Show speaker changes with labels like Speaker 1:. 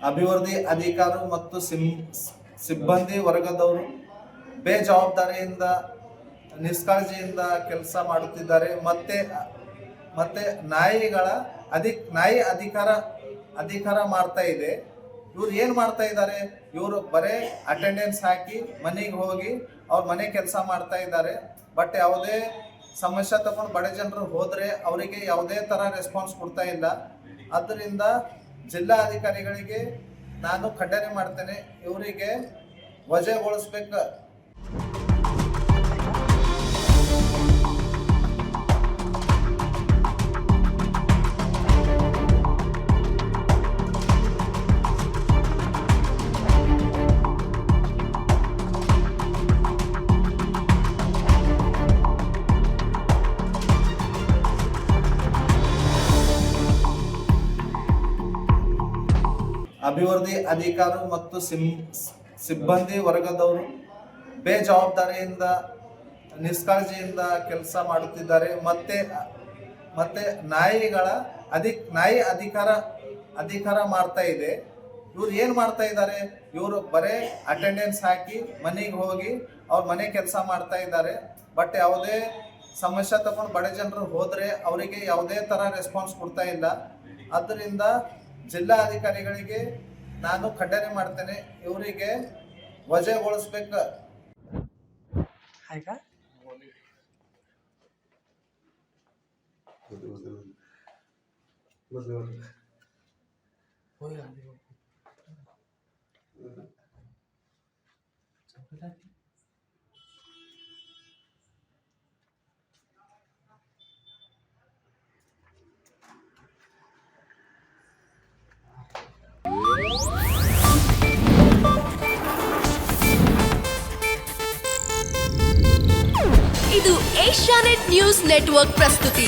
Speaker 1: ಅಭಿವೃದ್ಧಿ ಅಧಿಕಾರಿ ಮತ್ತು ಸಿಬ್ಬಂದಿ ವರ್ಗದವರು ಬೇಜವಾಬ್ದಾರಿಯಿಂದ ನಿಷ್ಕಾಳಜಿಯಿಂದ ಕೆಲಸ ಮಾಡುತ್ತಿದ್ದಾರೆ. ಮತ್ತೆ ನಾಯಿ ಅಧಿಕಾರ ಮಾಡ್ತಾ ಇದೆ. ಇವ್ರು ಏನು ಮಾಡ್ತಾ ಇದ್ದಾರೆ? ಇವರು ಬರೇ ಅಟೆಂಡೆನ್ಸ್ ಹಾಕಿ ಮನೆಗೆ ಹೋಗಿ ಅವ್ರ ಮನೆ ಕೆಲಸ ಮಾಡ್ತಾ ಇದ್ದಾರೆ. ಬಟ್ ಯಾವುದೇ ಸಮಸ್ಯೆ ತಗೊಂಡು ಬಡ ಜನರು ಹೋದರೆ ಅವರಿಗೆ ಯಾವುದೇ ಥರ ರೆಸ್ಪಾನ್ಸ್ ಕೊಡ್ತಾ ಇಲ್ಲ. ಆದ್ದರಿಂದ ಜಿಲ್ಲಾ ಅಧಿಕಾರಿಗಳಿಗೆ ನಾನು ಖಂಡನೆ ಮಾಡ್ತೇನೆ. ಇವರಿಗೆ ವಜಾಗೊಳಿಸ್ಬೇಕು. ಅಭಿವೃದ್ಧಿ ಅಧಿಕಾರಿ ಮತ್ತು ಸಿಬ್ಬಂದಿ ವರ್ಗದವರು ಬೇಜವಾಬ್ದಾರಿಯಿಂದ ನಿಷ್ಕಾಳಜಿಯಿಂದ ಕೆಲಸ ಮಾಡುತ್ತಿದ್ದಾರೆ. ಮತ್ತೆ ನಾಯಿ ಅಧಿಕಾರ ಮಾಡ್ತಾ ಇದೆ. ಇವ್ರು ಏನು ಮಾಡ್ತಾ ಇದ್ದಾರೆ? ಇವರು ಬರೇ ಅಟೆಂಡೆನ್ಸ್ ಹಾಕಿ ಮನೆಗೆ ಹೋಗಿ ಅವ್ರ ಮನೆ ಕೆಲಸ ಮಾಡ್ತಾ ಇದ್ದಾರೆ. ಬಟ್ ಯಾವುದೇ ಸಮಸ್ಯೆ ತಗೊಂಡು ಬಡ ಜನರು ಹೋದರೆ ಅವರಿಗೆ ಯಾವುದೇ ಥರ ರೆಸ್ಪಾನ್ಸ್ ಕೊಡ್ತಾ ಇಲ್ಲ. ಆದ್ದರಿಂದ ಜಿಲ್ಲಾ ಅಧಿಕಾರಿಗಳಿಗೆ ನಾನು ಖಂಡನೆ ಮಾಡ್ತೇನೆ. ಇವರಿಗೆ ವಜಾಗೊಳಿಸ್ಬೇಕು.
Speaker 2: ಇದು ಏಷ್ಯಾನೆಟ್ ನ್ಯೂಸ್ ನೆಟ್ವರ್ಕ್ ಪ್ರಸ್ತುತಿ.